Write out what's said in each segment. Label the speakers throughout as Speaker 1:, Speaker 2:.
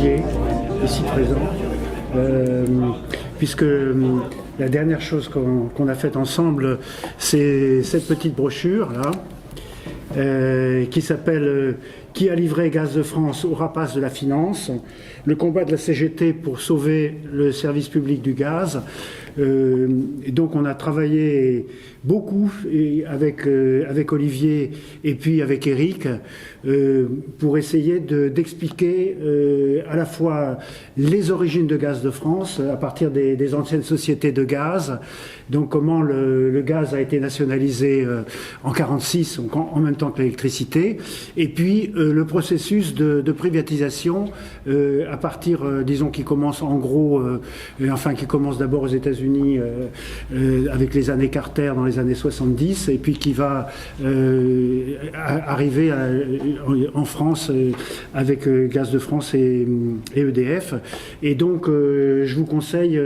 Speaker 1: Olivier, ici présent, puisque la dernière chose qu'on a faite ensemble, c'est cette petite brochure là, qui s'appelle « Qui a livré Gaz de France aux rapaces de la finance ? Le combat de la CGT pour sauver le service public du gaz ». Et donc on a travaillé beaucoup avec Olivier et puis avec Eric pour essayer d'expliquer à la fois les origines de Gaz de France à partir des anciennes sociétés de gaz, donc comment le gaz a été nationalisé en 1946, en même temps que l'électricité, et puis le processus de privatisation à partir, disons, qui commence en gros, qui commence d'abord aux États-Unis avec les années Carter dans les années 70, et puis qui va arriver en France avec Gaz de France et EDF. Et donc je vous conseille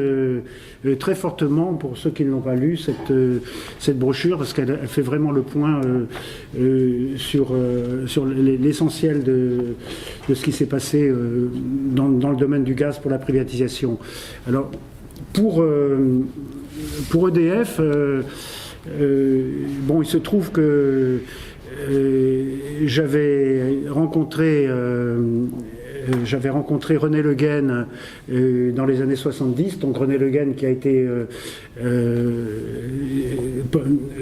Speaker 1: très fortement, pour ceux qui ne l'ont pas lu, cette brochure, parce qu'elle fait vraiment le point sur l'essentiel de ce qui s'est passé dans le domaine du gaz pour la privatisation. Alors, pour EDF, il se trouve que j'avais rencontré René Le Guen dans les années 70, donc René Le Guen qui a été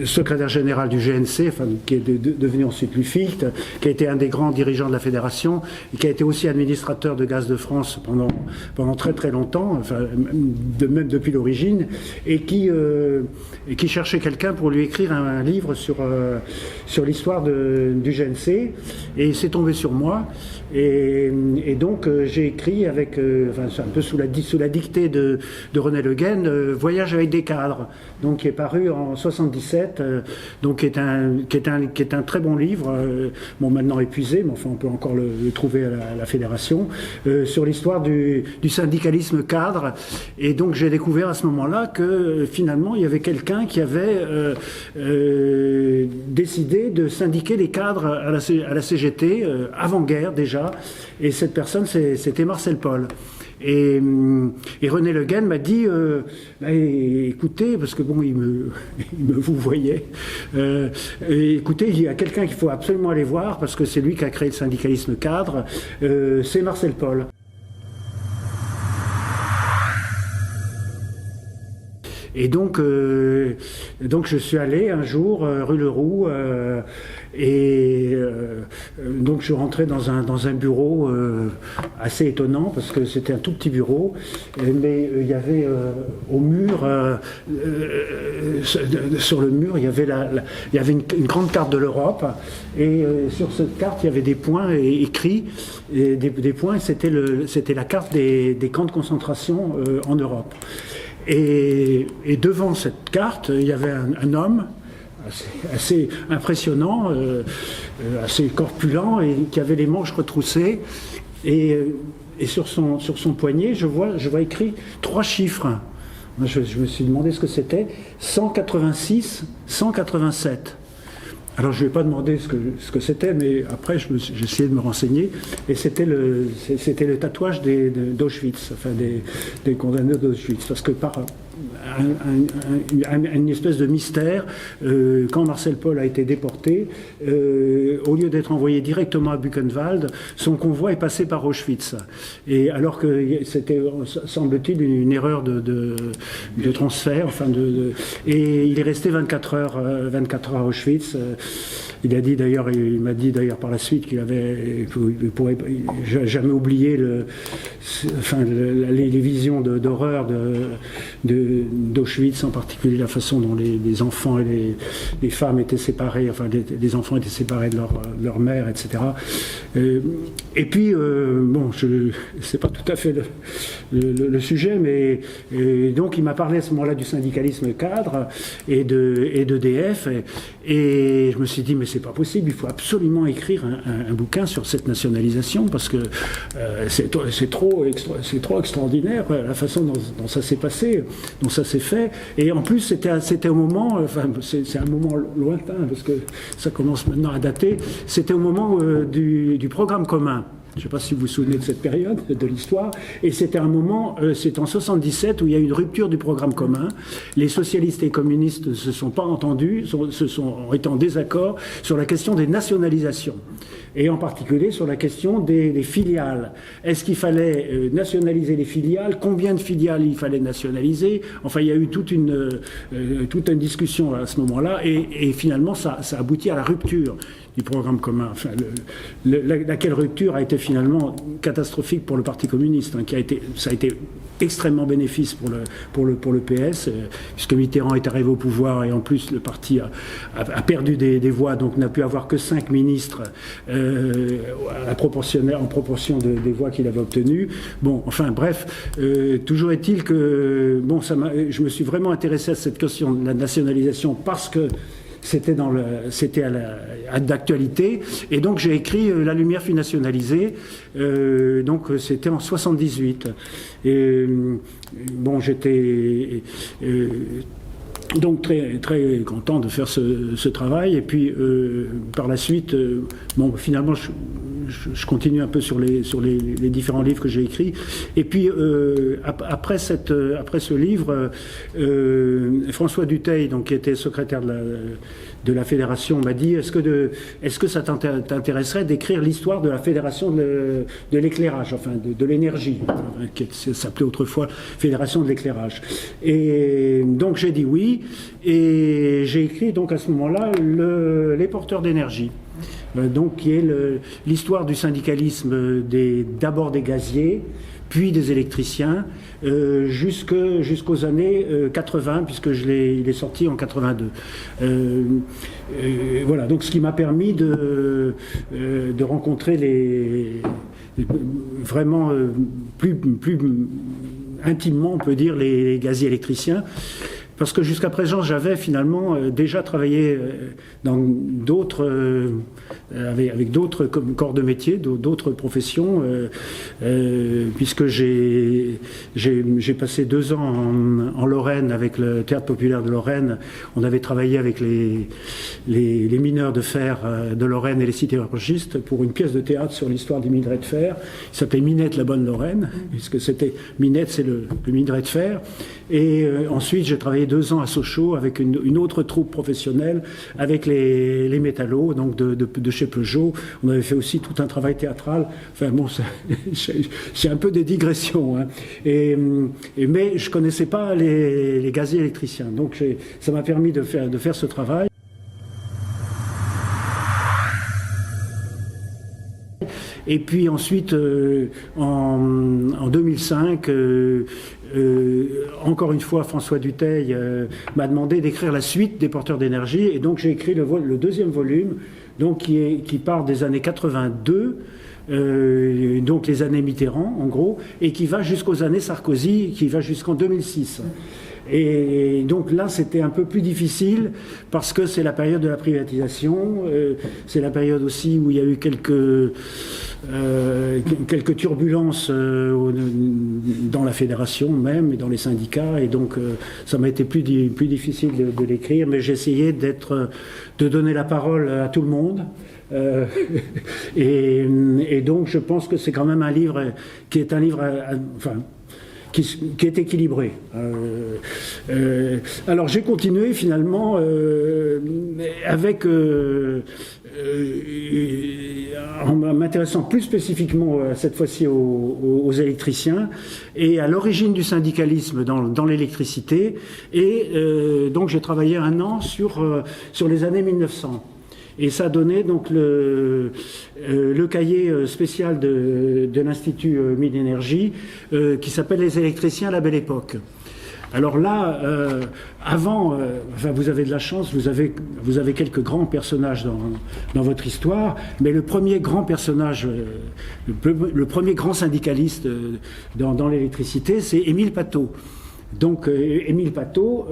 Speaker 1: secrétaire général du GNC, qui est devenu ensuite l'UFICT, qui a été un des grands dirigeants de la fédération, et qui a été aussi administrateur de Gaz de France pendant très très longtemps, même depuis l'origine, et qui cherchait quelqu'un pour lui écrire un livre sur l'histoire du GNC, et c'est tombé sur moi. Et donc j'ai écrit avec, un peu sous la dictée de René Le Guen, Voyage avec des cadres, donc qui est paru en 77, donc qui est un très bon livre, maintenant épuisé, mais enfin on peut encore le trouver à la fédération, sur l'histoire du syndicalisme cadre. Et donc j'ai découvert à ce moment-là que finalement il y avait quelqu'un qui avait décidé de syndiquer les cadres à la CGT avant-guerre déjà. Et cette personne, c'était Marcel Paul. Et René Le Guen m'a dit, écoutez, parce que bon, il me vous voyait, écoutez, il y a quelqu'un qu'il faut absolument aller voir, parce que c'est lui qui a créé le syndicalisme cadre, c'est Marcel Paul. Et donc je suis allé un jour rue Leroux donc je rentrais dans un bureau assez étonnant parce que c'était un tout petit bureau, mais il y avait au mur, sur le mur, il y avait une grande carte de l'Europe, et sur cette carte il y avait des points écrits, et des points, c'était la carte des camps de concentration en Europe. Et devant cette carte, il y avait un homme assez impressionnant, assez corpulent, et qui avait les manches retroussées. Et sur son poignet, je vois écrit 3 chiffres. Je me suis demandé ce que c'était. 186, 187. Alors je ne lui ai pas demandé ce que c'était, mais après j'ai essayé de me renseigner, et c'était le tatouage d'Auschwitz, des condamnés d'Auschwitz, parce que par une espèce de mystère, quand Marcel Paul a été déporté, au lieu d'être envoyé directement à Buchenwald, son convoi est passé par Auschwitz, et alors que c'était, semble-t-il, une erreur de transfert, et il est resté 24 heures à Auschwitz. Il m'a dit d'ailleurs par la suite qu'il pourrait jamais oublier les visions d'horreur d'Auschwitz, en particulier la façon dont les enfants et les femmes étaient séparés, les enfants étaient séparés de leur mère, etc. Et puis, c'est pas tout à fait le sujet, mais donc il m'a parlé à ce moment-là du syndicalisme cadre et d'EDF, et je me suis dit, mais c'est pas possible, il faut absolument écrire un bouquin sur cette nationalisation, parce que c'est trop extraordinaire la façon dont ça s'est passé, dont ça s'est fait. Et en plus c'était au moment, c'est un moment lointain parce que ça commence maintenant à dater, c'était au moment du programme commun. Je ne sais pas si vous vous souvenez de cette période de l'histoire. Et c'était un moment, c'est en 77 où il y a eu une rupture du programme commun. Les socialistes et communistes ne se sont pas entendus, ont été en désaccord sur la question des nationalisations. Et en particulier sur la question des filiales. Est-ce qu'il fallait nationaliser les filiales? Combien de filiales il fallait nationaliser? Enfin, il y a eu toute une discussion à ce moment-là, et finalement, ça aboutit à la rupture du programme commun. Enfin, laquelle rupture a été finalement catastrophique pour le Parti communiste, hein, ça a été extrêmement bénéfice pour le PS, puisque Mitterrand est arrivé au pouvoir et en plus le parti a perdu des voix, donc n'a pu avoir que 5 ministres en proportion des voix qu'il avait obtenues. Bon, enfin bref, toujours est-il que je me suis vraiment intéressé à cette question de la nationalisation parce que c'était d'actualité, et donc j'ai écrit La lumière fut nationalisée, donc c'était en 78. Et bon, j'étais donc très, très content de faire ce travail, et puis par la suite, finalement je continue un peu sur les différents livres que j'ai écrits, et puis après ce livre, François Dutheil, donc, qui était secrétaire de la fédération, m'a dit est-ce que ça t'intéresserait d'écrire l'histoire de la fédération de l'éclairage, enfin de l'énergie, qui s'appelait autrefois Fédération de l'éclairage. Et donc j'ai dit oui, et j'ai écrit donc à ce moment-là les porteurs d'énergie. Donc, qui est l'histoire du syndicalisme d'abord des gaziers, puis des électriciens, jusqu'aux années 80, puisque il est sorti en 82. Voilà, donc ce qui m'a permis de rencontrer vraiment plus intimement, on peut dire, les gaziers électriciens. Parce que jusqu'à présent, j'avais finalement déjà travaillé avec d'autres corps de métier, d'autres professions, puisque j'ai passé 2 ans en Lorraine avec le Théâtre populaire de Lorraine. On avait travaillé avec les mineurs de fer de Lorraine et les cités revanchistes pour une pièce de théâtre sur l'histoire des minerais de fer. Il s'appelait Minette la bonne Lorraine, puisque Minette, c'est le minerai de fer. Et ensuite, j'ai travaillé 2 ans à Sochaux avec une autre troupe professionnelle, avec les métallos, donc de chez Peugeot. On avait fait aussi tout un travail théâtral. Enfin bon, c'est un peu des digressions, hein. Mais je connaissais pas les gaziers électriciens, donc ça m'a permis de faire ce travail. Et puis ensuite, en 2005, encore une fois, François Dutheil m'a demandé d'écrire la suite des porteurs d'énergie, et donc j'ai écrit le 2e volume, donc qui part des années 82, donc les années Mitterrand en gros, et qui va jusqu'aux années Sarkozy, qui va jusqu'en 2006. Et donc là, c'était un peu plus difficile parce que c'est la période de la privatisation, c'est la période aussi où il y a eu quelques turbulences dans la fédération même et dans les syndicats, et donc ça m'a été plus difficile de l'écrire, mais j'ai essayé de donner la parole à tout le monde. Et donc je pense que c'est quand même un livre qui est un livre qui est équilibré. Alors j'ai continué finalement en m'intéressant plus spécifiquement cette fois-ci aux électriciens et à l'origine du syndicalisme dans l'électricité, et donc j'ai travaillé 1 an sur les années 1900. Et ça donnait donc le cahier spécial de l'Institut Mines Énergie qui s'appelle Les électriciens à la belle époque. Alors là, avant, vous avez de la chance, vous avez quelques grands personnages dans votre histoire, mais le premier grand personnage, le premier grand syndicaliste dans l'électricité, c'est Émile Patot. Donc Émile Patot,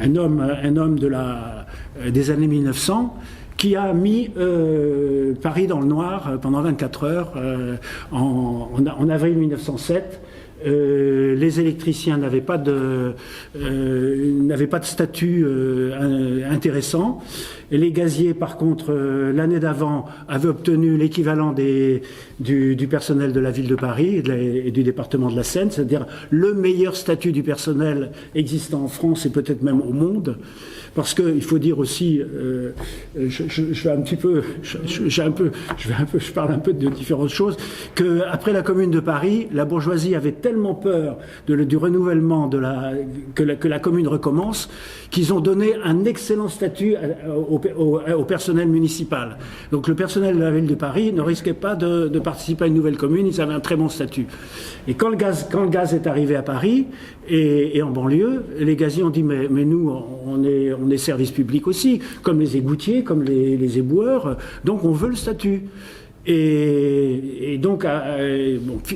Speaker 1: un homme des années 1900, qui a mis Paris dans le noir pendant 24 heures en avril 1907. les électriciens n'avaient pas de statut intéressant. Et les gaziers, par contre, l'année d'avant, avaient obtenu l'équivalent du personnel de la ville de Paris et du département de la Seine, c'est-à-dire le meilleur statut du personnel existant en France et peut-être même au monde. Parce qu'il faut dire aussi, je parle un peu de différentes choses, qu'après la Commune de Paris, la bourgeoisie avait tellement peur du renouvellement que la Commune recommence, qu'ils ont donné un excellent statut au personnel municipal. Donc le personnel de la ville de Paris ne risquait pas de participer à une nouvelle commune, ils avaient un très bon statut. Et quand le gaz est arrivé à Paris et en banlieue, les gaziers ont dit mais nous on est service public aussi, comme les égoutiers, comme les éboueurs, donc on veut le statut. Et donc,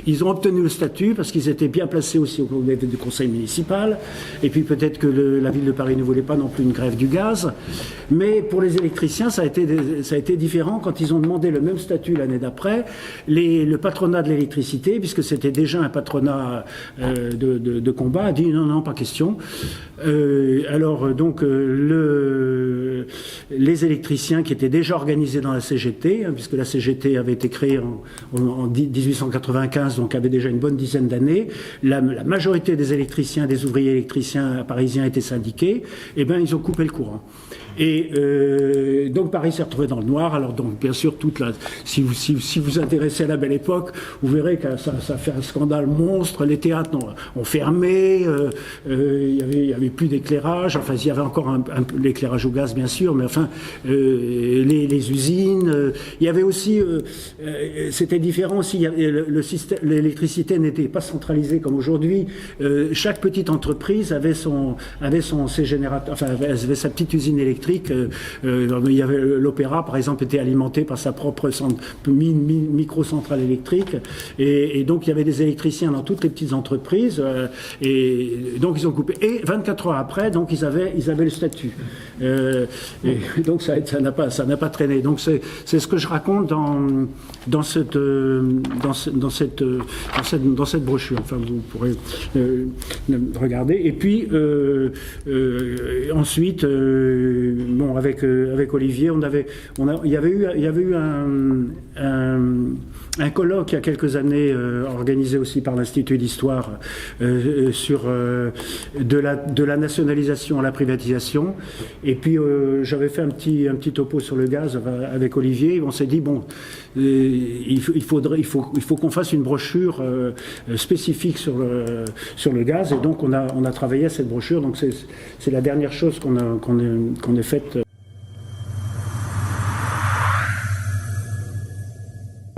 Speaker 1: ils ont obtenu le statut parce qu'ils étaient bien placés aussi au du conseil municipal. Et puis peut-être que la ville de Paris ne voulait pas non plus une grève du gaz. Mais pour les électriciens, ça a été différent quand ils ont demandé le même statut l'année d'après. Le patronat de l'électricité, puisque c'était déjà un patronat de combat, a dit non, pas question. Alors donc les électriciens qui étaient déjà organisés dans la CGT, puisque la CGT avait été créée en 1895, donc avait déjà une bonne dizaine d'années, la majorité des électriciens, des ouvriers électriciens parisiens étaient syndiqués, et bien ils ont coupé le courant. Et donc Paris s'est retrouvé dans le noir. Alors donc bien sûr si vous intéressez à la Belle Époque, vous verrez que ça fait un scandale monstre. Les théâtres ont fermé, il y avait plus d'éclairage. Enfin il y avait encore l'éclairage au gaz bien sûr, mais enfin les usines. Il y avait aussi c'était différent aussi. L'électricité n'était pas centralisée comme aujourd'hui. Chaque petite entreprise avait ses générateurs, enfin avait sa petite usine électrique. Il y avait l'Opéra, par exemple, était alimenté par sa propre micro-centrale électrique. Et donc, il y avait des électriciens dans toutes les petites entreprises. Et donc, ils ont coupé. Et 24 heures après, donc, ils avaient le statut. Et donc, ça n'a pas traîné. Donc, c'est ce que je raconte dans cette brochure. Enfin, vous pourrez regarder. Et puis, ensuite, bon, avec Olivier, il y avait eu un colloque il y a quelques années organisé aussi par l'Institut d'Histoire sur de la nationalisation à la privatisation. Et puis j'avais fait un petit topo sur le gaz avec Olivier. On s'est dit bon, il faut qu'on fasse une brochure spécifique sur le gaz. Et donc on a travaillé à cette brochure. Donc c'est la dernière chose qu'on ait faite.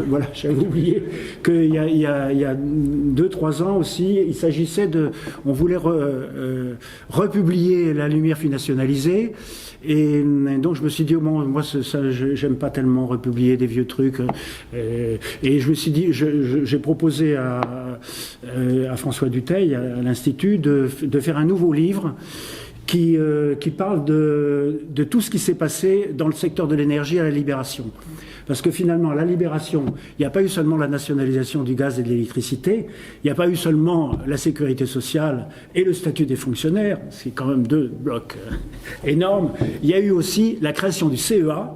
Speaker 1: Voilà, j'avais oublié qu'il y a 2-3 ans aussi, il s'agissait on voulait republier La Lumière fut nationalisée, et donc je me suis dit, bon, moi j'aime pas tellement republier des vieux trucs, et je me suis dit, j'ai proposé à François Dutheil, à l'Institut, de faire un nouveau livre qui parle de tout ce qui s'est passé dans le secteur de l'énergie à la Libération. Parce que finalement, à la Libération, il n'y a pas eu seulement la nationalisation du gaz et de l'électricité, il n'y a pas eu seulement la sécurité sociale et le statut des fonctionnaires, c'est quand même 2 blocs énormes. Il y a eu aussi la création du CEA.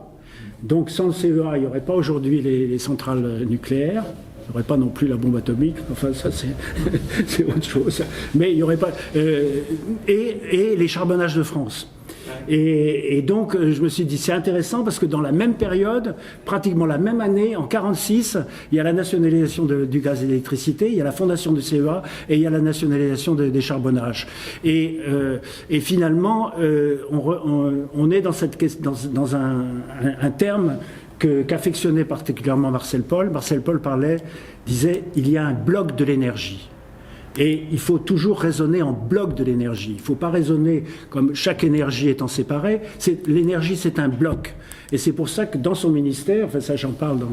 Speaker 1: Donc sans le CEA, il n'y aurait pas aujourd'hui les centrales nucléaires. Il n'y aurait pas non plus la bombe atomique, enfin ça c'est autre chose. Mais il n'y aurait pas... et les charbonnages de France. Et donc je me suis dit c'est intéressant parce que dans la même période, pratiquement la même année, en 1946, il y a la nationalisation du gaz et de l'électricité, il y a la fondation du CEA et il y a la nationalisation des charbonnages. Et finalement, on est dans un terme qu'affectionnait particulièrement Marcel Paul. Marcel Paul disait il y a un bloc de l'énergie. Et il faut toujours raisonner en bloc de l'énergie. Il ne faut pas raisonner comme chaque énergie étant séparée. L'énergie, c'est un bloc. Et c'est pour ça que dans son ministère, enfin ça j'en parle dans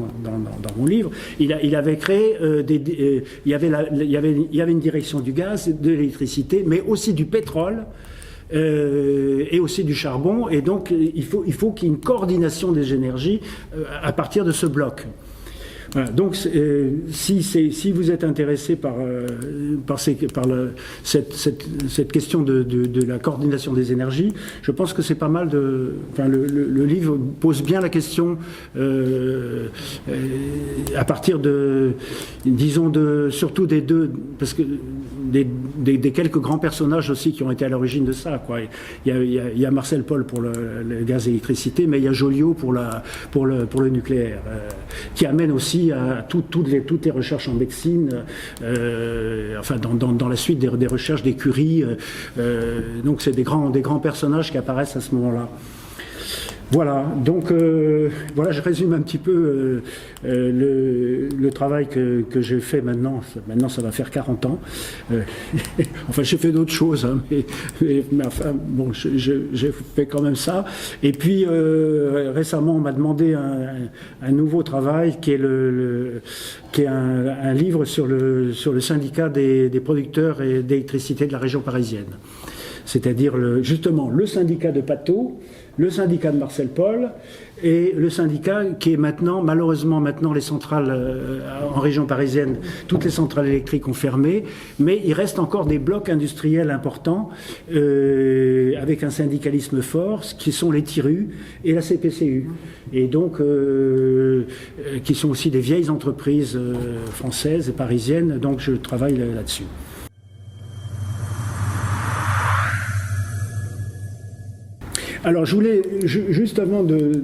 Speaker 1: mon livre, il avait créé il y avait une direction du gaz, de l'électricité, mais aussi du pétrole. Et aussi du charbon, et donc il faut qu'il y ait une coordination des énergies à partir de ce bloc. Voilà, donc si vous êtes intéressé par cette question de la coordination des énergies, je pense que c'est pas mal le livre pose bien la question à partir disons surtout des deux, parce que des quelques grands personnages aussi qui ont été à l'origine de ça, quoi. Il y a Marcel Paul pour le gaz et l'électricité, mais il y a Joliot pour le nucléaire, qui amène aussi à toutes les recherches en médecine, enfin dans la suite des recherches des Curie. Donc c'est des grands personnages qui apparaissent à ce moment-là. Voilà, donc voilà, je résume un petit peu le travail que j'ai fait maintenant. Maintenant, ça va faire 40 ans. Enfin, j'ai fait d'autres choses, hein, mais enfin, bon, j'ai fait quand même ça. Et puis, récemment, on m'a demandé un nouveau travail qui est un livre sur le syndicat des producteurs d'électricité de la région parisienne. C'est-à-dire justement le syndicat de Pato, le syndicat de Marcel Paul et le syndicat qui est malheureusement les centrales en région parisienne, toutes les centrales électriques ont fermé, mais il reste encore des blocs industriels importants avec un syndicalisme fort, qui sont les TIRU et la CPCU, et donc qui sont aussi des vieilles entreprises françaises et parisiennes, donc je travaille là-dessus. Alors, je voulais, juste avant de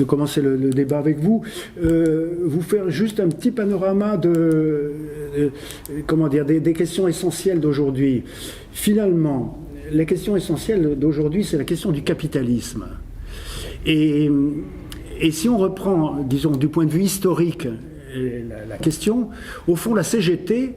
Speaker 1: commencer le débat avec vous, vous faire juste un petit panorama des questions essentielles d'aujourd'hui. Finalement, les questions essentielles d'aujourd'hui, c'est la question du capitalisme. Et si on reprend, disons, du point de vue historique, la question, au fond, la CGT,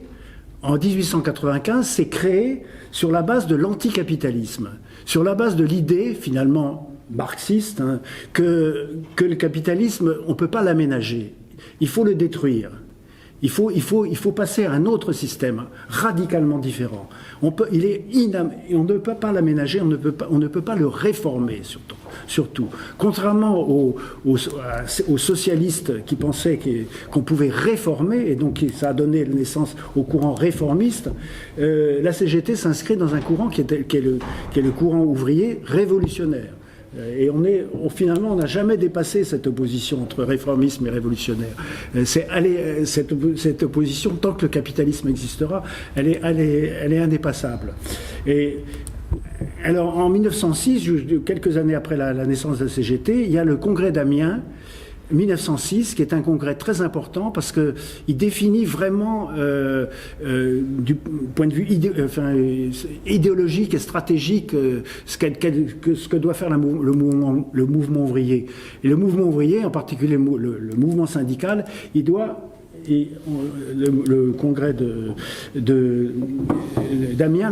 Speaker 1: en 1895, s'est créée sur la base de l'anticapitalisme, sur la base de l'idée, finalement, marxiste, hein, que le capitalisme, on ne peut pas l'aménager, il faut le détruire. Il faut passer à un autre système radicalement différent. On ne peut pas l'aménager, on ne peut pas le réformer surtout. Contrairement aux socialistes qui pensaient qu'on pouvait réformer, et donc ça a donné naissance au courant réformiste, la CGT s'inscrit dans un courant qui est le courant ouvrier révolutionnaire. Et finalement, on n'a jamais dépassé cette opposition entre réformisme et révolutionnaire. Cette opposition, tant que le capitalisme existera, elle est indépassable. Et alors, en 1906, quelques années après la naissance de la CGT, il y a le congrès d'Amiens, 1906, qui est un congrès très important parce qu'il définit vraiment, du point de vue idéologique et stratégique, ce que doit faire le mouvement ouvrier. Et le mouvement ouvrier, en particulier le mouvement syndical, il doit... le congrès d'Amiens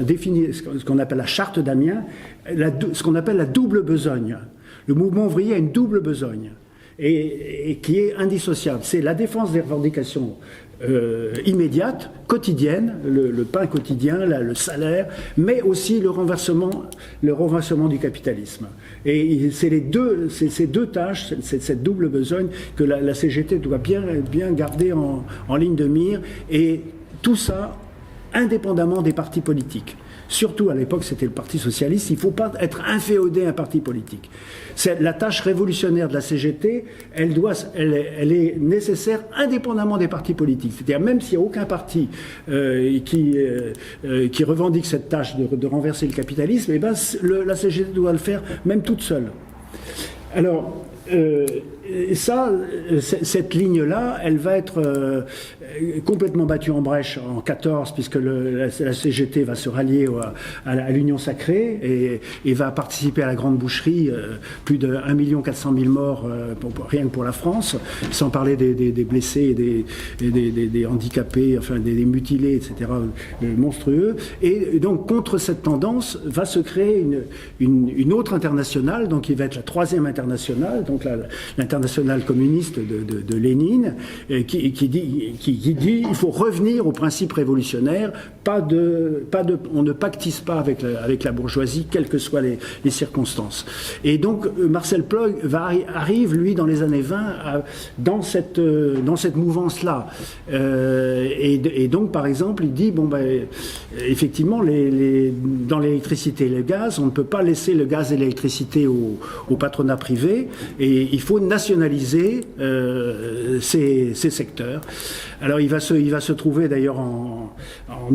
Speaker 1: définit ce qu'on appelle la charte d'Amiens, ce qu'on appelle la double besogne. Le mouvement ouvrier a une double besogne et qui est indissociable. C'est la défense des revendications immédiates, quotidiennes, le pain quotidien, le salaire, mais aussi le renversement du capitalisme. Et c'est ces deux tâches, cette double besogne que la CGT doit bien garder en ligne de mire, et tout ça indépendamment des partis politiques. Surtout à l'époque, c'était le Parti socialiste. Il ne faut pas être inféodé à un parti politique. La tâche révolutionnaire de la CGT, elle est nécessaire indépendamment des partis politiques. C'est-à-dire même s'il n'y a aucun parti qui revendique cette tâche de renverser le capitalisme, eh ben, la CGT doit le faire même toute seule. Alors, cette ligne-là, elle va être complètement battue en brèche en 14, puisque la CGT va se rallier à l'Union Sacrée et va participer à la Grande Boucherie, plus de 1 400 000 morts rien que pour la France, sans parler des blessés et des handicapés, enfin des mutilés, etc., monstrueux. Et donc contre cette tendance va se créer une autre internationale, donc qui va être la troisième internationale, donc l'internationale communiste de Lénine, qui dit il faut revenir aux principes révolutionnaires, on ne pactise pas avec la bourgeoisie, quelles que soient les circonstances. Et donc Marcel Paul arrive, lui, dans les années 20, dans cette mouvance-là. Et donc, par exemple, il dit, effectivement, dans l'électricité et le gaz, on ne peut pas laisser le gaz et l'électricité au patronat privé, et il faut nationaliser ces secteurs. Alors il va se trouver d'ailleurs en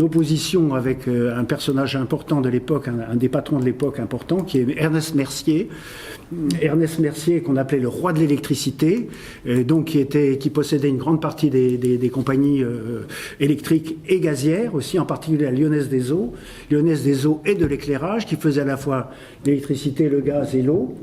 Speaker 1: opposition avec un personnage important de l'époque, un des patrons de l'époque important, qui est Ernest Mercier. Ernest Mercier, qu'on appelait le roi de l'électricité, donc qui possédait une grande partie des compagnies électriques et gazières, aussi en particulier la Lyonnaise des Eaux et de l'éclairage, qui faisait à la fois l'électricité, le gaz et l'eau,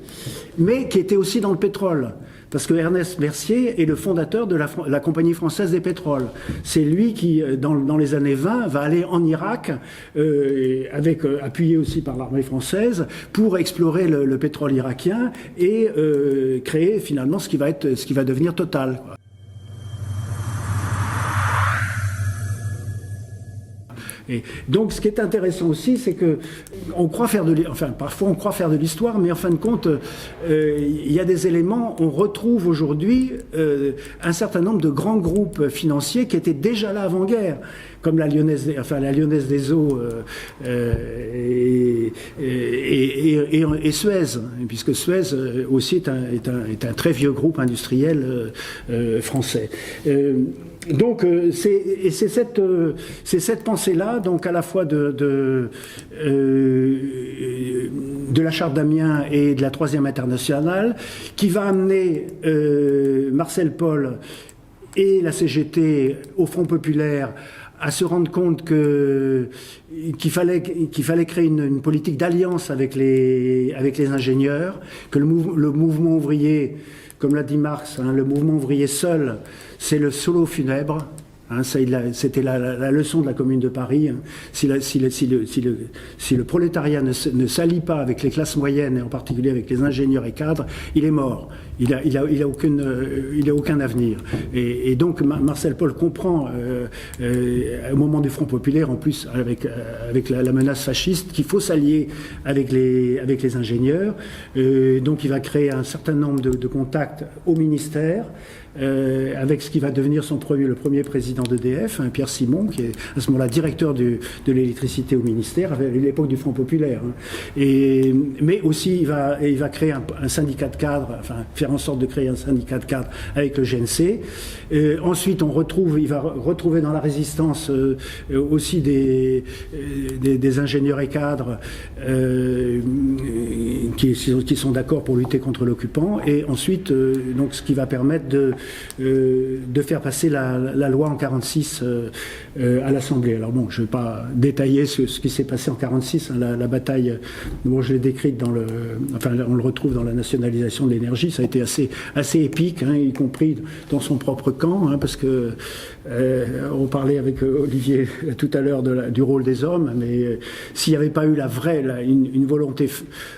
Speaker 1: mais qui était aussi dans le pétrole. Parce que Ernest Mercier est le fondateur de la Compagnie française des pétroles. C'est lui qui, dans les années 20, va aller en Irak, appuyé aussi par l'armée française, pour explorer le pétrole irakien et créer finalement ce qui va devenir Total. Et donc, ce qui est intéressant aussi, c'est que parfois on croit faire de l'histoire, mais en fin de compte, il y a des éléments. On retrouve aujourd'hui un certain nombre de grands groupes financiers qui étaient déjà là avant-guerre, comme la Lyonnaise des Eaux et Suez, puisque Suez aussi est un très vieux groupe industriel français. Donc c'est cette pensée-là, donc à la fois de la Charte d'Amiens et de la Troisième Internationale, qui va amener Marcel Paul et la CGT au Front populaire à se rendre compte qu'il fallait créer une politique d'alliance avec les ingénieurs, que le mouvement ouvrier, comme l'a dit Marx, le mouvement ouvrier seul, c'est le solo funèbre. C'était la leçon de la Commune de Paris. Si le prolétariat ne s'allie pas avec les classes moyennes, et en particulier avec les ingénieurs et cadres, il est mort. Il a aucun avenir. Et donc Marcel Paul comprend au moment du Front populaire, en plus avec la menace fasciste, qu'il faut s'allier avec les ingénieurs. Donc il va créer un certain nombre de contacts au ministère, avec ce qui va devenir le premier président d'EDF, Pierre Simon, qui est à ce moment-là directeur de l'électricité au ministère, à l'époque du Front populaire. Mais aussi, il va créer un syndicat de cadres, faire en sorte de créer un syndicat de cadres avec le GNC. Ensuite, il va retrouver dans la résistance aussi des ingénieurs et cadres qui sont d'accord pour lutter contre l'occupant. Et ensuite, donc, ce qui va permettre de faire passer la loi en 1946 à l'Assemblée. Alors bon, je ne vais pas détailler ce qui s'est passé en 1946, la bataille, je l'ai décrite on le retrouve dans la nationalisation de l'énergie. Ça a été assez épique, y compris dans son propre camp, parce que on parlait avec Olivier tout à l'heure du rôle des hommes, mais s'il n'y avait pas eu une volonté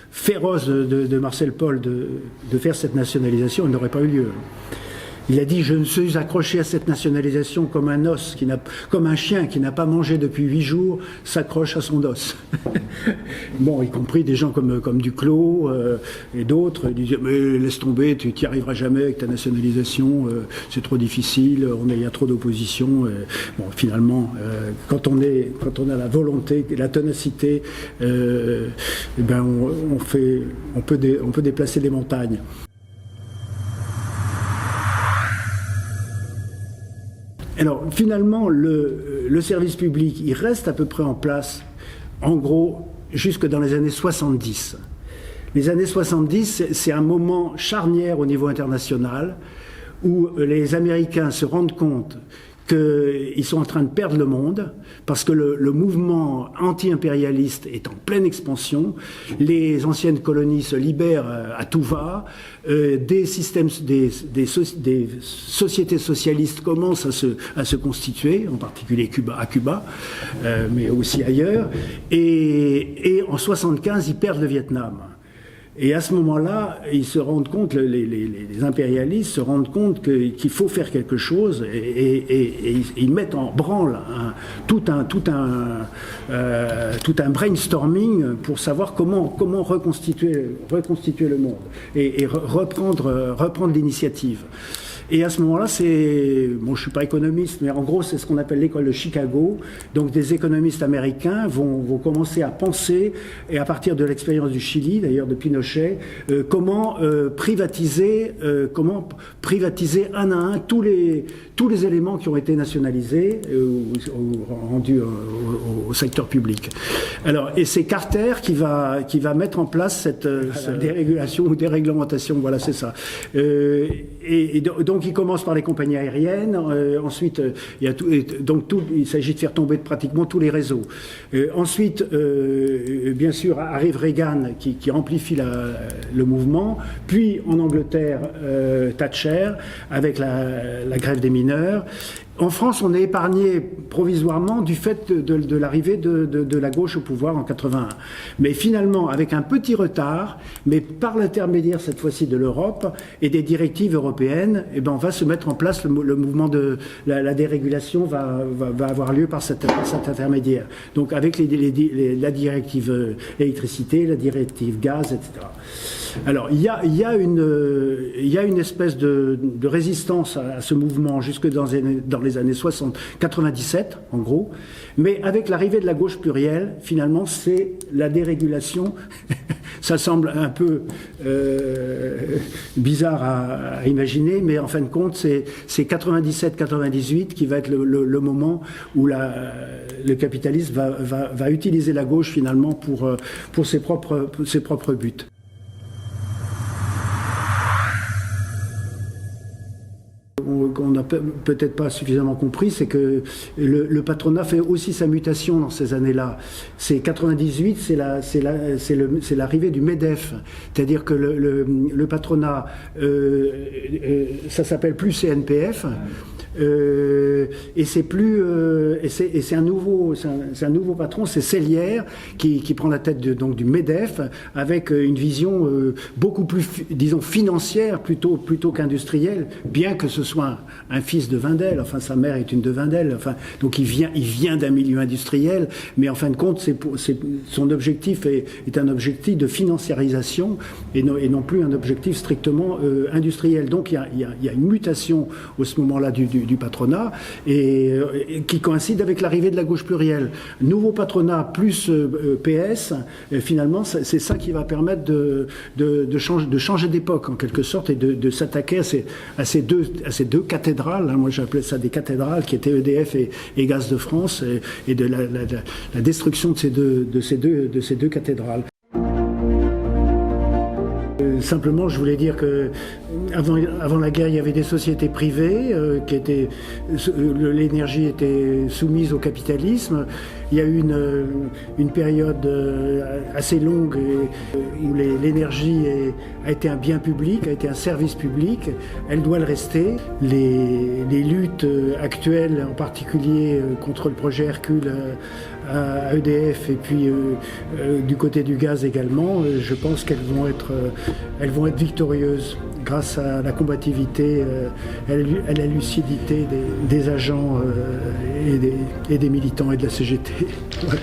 Speaker 1: féroce de Marcel Paul de faire cette nationalisation, elle n'aurait pas eu lieu. Il a dit « Je me suis accroché à cette nationalisation comme un os, comme un chien qui n'a pas mangé depuis 8 jours s'accroche à son os. » Bon, y compris des gens comme Duclos et d'autres. Ils disaient « Mais laisse tomber, tu n'y arriveras jamais avec ta nationalisation, c'est trop difficile, il y a trop d'opposition. » Bon, finalement, quand on a la volonté, la ténacité, on peut déplacer des montagnes. Alors finalement, le service public, il reste à peu près en place, en gros, jusque dans les années 70. Les années 70, c'est un moment charnière au niveau international où les Américains se rendent compte qu'ils sont en train de perdre le monde parce que le mouvement anti-impérialiste est en pleine expansion, les anciennes colonies se libèrent à tout va, des sociétés socialistes commencent à se constituer, en particulier à Cuba, mais aussi ailleurs, et en 75 ils perdent le Vietnam. Et à ce moment-là, ils se rendent compte, les impérialistes se rendent compte qu'il faut faire quelque chose et ils mettent en branle tout un brainstorming pour savoir comment reconstituer le monde et reprendre l'initiative. Et à ce moment-là, je suis pas économiste, mais en gros, c'est ce qu'on appelle l'école de Chicago. Donc, des économistes américains vont commencer à penser, et à partir de l'expérience du Chili, d'ailleurs de Pinochet, comment privatiser un à un tous les éléments qui ont été nationalisés ou rendus au secteur public. Alors, et c'est Carter qui va mettre en place cette dérégulation ou déréglementation. Voilà, c'est ça. Donc, il commence par les compagnies aériennes. Ensuite, il s'agit de faire tomber pratiquement tous les réseaux. Ensuite, bien sûr, arrive Reagan qui amplifie le mouvement. Puis, en Angleterre, Thatcher avec la grève des mineurs. En France, on est épargné provisoirement du fait de l'arrivée de la gauche au pouvoir en 81. Mais finalement, avec un petit retard, mais par l'intermédiaire cette fois-ci de l'Europe et des directives européennes, on va se mettre en place le mouvement de la dérégulation va avoir lieu par cet intermédiaire. Donc avec la directive électricité, la directive gaz, etc. Alors il y a une espèce de résistance à ce mouvement jusque dans les années 60, 97 en gros, mais avec l'arrivée de la gauche plurielle, finalement c'est la dérégulation. Ça semble un peu bizarre à imaginer, mais en fin de compte c'est 97-98 qui va être le moment où le capitalisme va utiliser la gauche finalement pour ses propres buts. Qu'on n'a peut-être pas suffisamment compris, c'est que le patronat fait aussi sa mutation dans ces années-là. C'est 98, c'est l'arrivée du MEDEF, c'est-à-dire que le patronat, ça s'appelle plus CNPF. Et c'est un nouveau patron, c'est Sellière qui prend la tête donc du MEDEF avec une vision beaucoup plus, disons, financière plutôt qu'industrielle, bien que ce soit un fils de Wendel, enfin sa mère est une de Wendel, enfin donc il vient d'un milieu industriel, mais en fin de compte son objectif est un objectif de financiarisation et non plus un objectif strictement industriel. Donc il y a une mutation à ce moment-là du patronat et qui coïncide avec l'arrivée de la gauche plurielle. Nouveau patronat plus PS, finalement c'est ça qui va permettre de changer d'époque en quelque sorte et de s'attaquer à ces deux cathédrales, hein, moi j'appelais ça des cathédrales, qui étaient EDF et Gaz de France, et de la destruction de ces deux cathédrales. Simplement, je voulais dire que avant la guerre, il y avait des sociétés privées l'énergie était soumise au capitalisme. Il y a eu une période assez longue où l'énergie a été un bien public, a été un service public. Elle doit le rester. Les luttes actuelles, en particulier contre le projet Hercule à EDF et puis du côté du gaz également, je pense qu'elles vont être victorieuses grâce à la combativité, à la lucidité des agents et des militants et de la CGT. Voilà.